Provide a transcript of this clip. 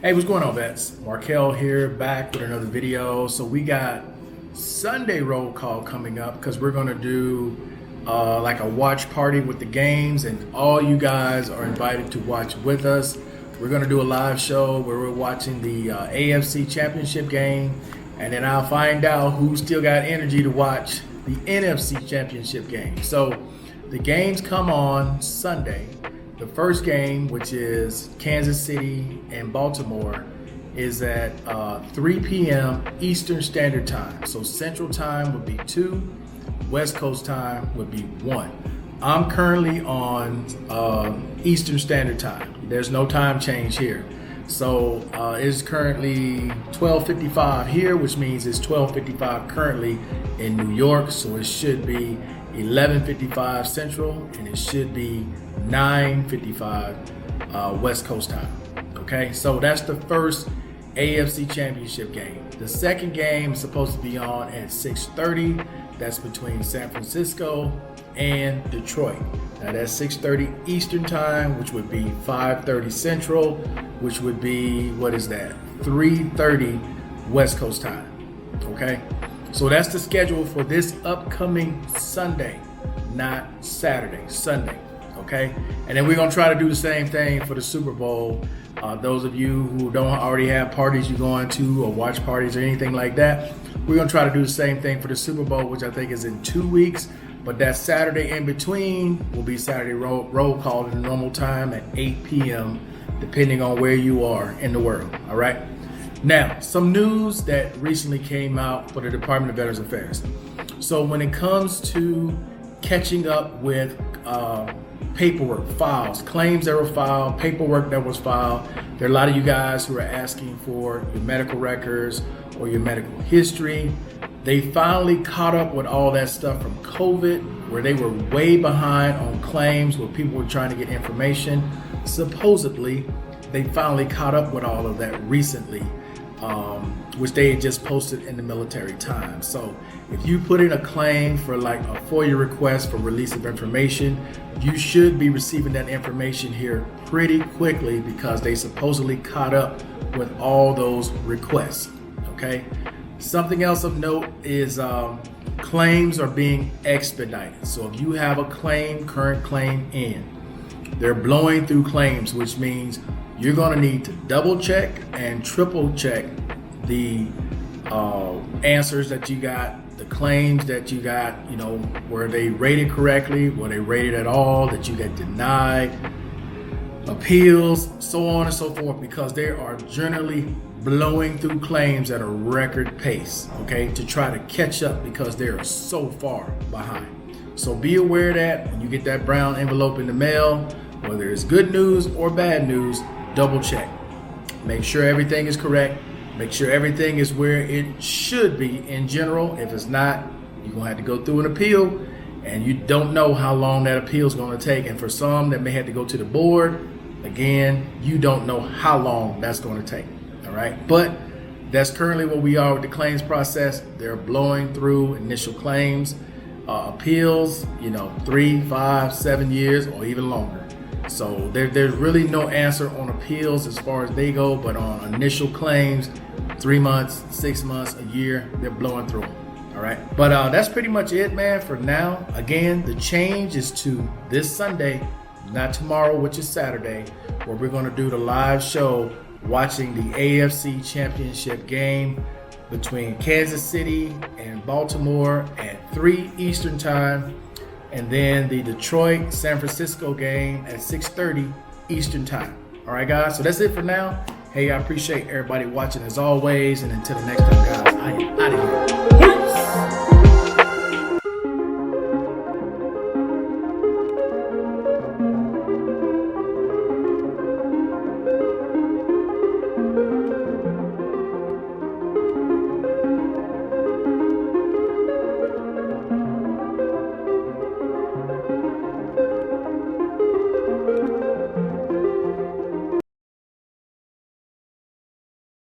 Hey, what's going on, vets? Markel here, back with another video. So we got Sunday roll call coming up because we're gonna do like a watch party with the games, and all you guys are invited to watch with us. We're gonna do a live show where we're watching the AFC Championship game, and then I'll find out who still got energy to watch the NFC Championship game. So the games come on Sunday. The first game, which is Kansas City and Baltimore, is at 3 p.m. Eastern Standard Time. So Central Time would be 2, West Coast Time would be 1. I'm currently on Eastern Standard Time. There's no time change here. So it's currently 12:55 here, which means it's 12:55 currently in New York. So it should be 11:55 Central, and it should be 9:55 West Coast time. Okay, so that's the first AFC Championship game. The second game is supposed to be on at 6:30. That's between San Francisco and Detroit. Now that's 6:30 Eastern time, which would be 5:30 Central, which would be, what is that? 3:30 West Coast time. Okay, so that's the schedule for this upcoming Sunday, not Saturday, Sunday. Okay, and then we're gonna try to do the same thing for the Super Bowl. Those of you who don't already have parties you're going to, or watch parties or anything like that, we're gonna try to do the same thing for the Super Bowl, which I think is in 2 weeks. But that Saturday in between will be Saturday roll call at the normal time at 8 p.m. depending on where you are in the world. All right. Now, some news that recently came out for the Department of Veterans Affairs. So when it comes to catching up with paperwork, files, claims that were filed, paperwork that was filed. There are a lot of you guys who are asking for your medical records or your medical history. They finally caught up with all that stuff from COVID, where they were way behind on claims, where people were trying to get information. Supposedly, they finally caught up with all of that recently, which they had just posted in the Military Times. So if you put in a claim for like a FOIA request for release of information, you should be receiving that information here pretty quickly, because they supposedly caught up with all those requests. Okay. Something else of note is claims are being expedited. So if you have a claim, current claim in, they're blowing through claims, which means you're going to need to double check and triple check the answers that you got, the claims that you got, you know, were they rated correctly, were they rated at all, that you get denied, appeals, so on and so forth, because they are generally blowing through claims at a record pace, okay, to try to catch up because they are so far behind. So be aware that when you get that brown envelope in the mail, whether it's good news or bad news, double check. Make sure everything is correct. Make sure everything is where it should be in general. If it's not, you're gonna have to go through an appeal, and you don't know how long that appeal is gonna take. And for some that may have to go to the board, again, you don't know how long that's gonna take. All right, but that's currently what we are with the claims process. They're blowing through initial claims, appeals, 3, 5, 7 years, or even longer. So there's really no answer on appeals as far as they go, but on initial claims, 3 months, 6 months, a year, they're blowing through them. All right, but that's pretty much it, man, for now. Again, the change is to this Sunday, not tomorrow, which is Saturday, where we're going to do the live show watching the AFC Championship game between Kansas City and Baltimore at 3 Eastern time, and then the Detroit San Francisco game at 6:30 Eastern time. All right, guys, so that's it for now. Hey, I appreciate everybody watching as always, and until the next time, guys, I am out of here.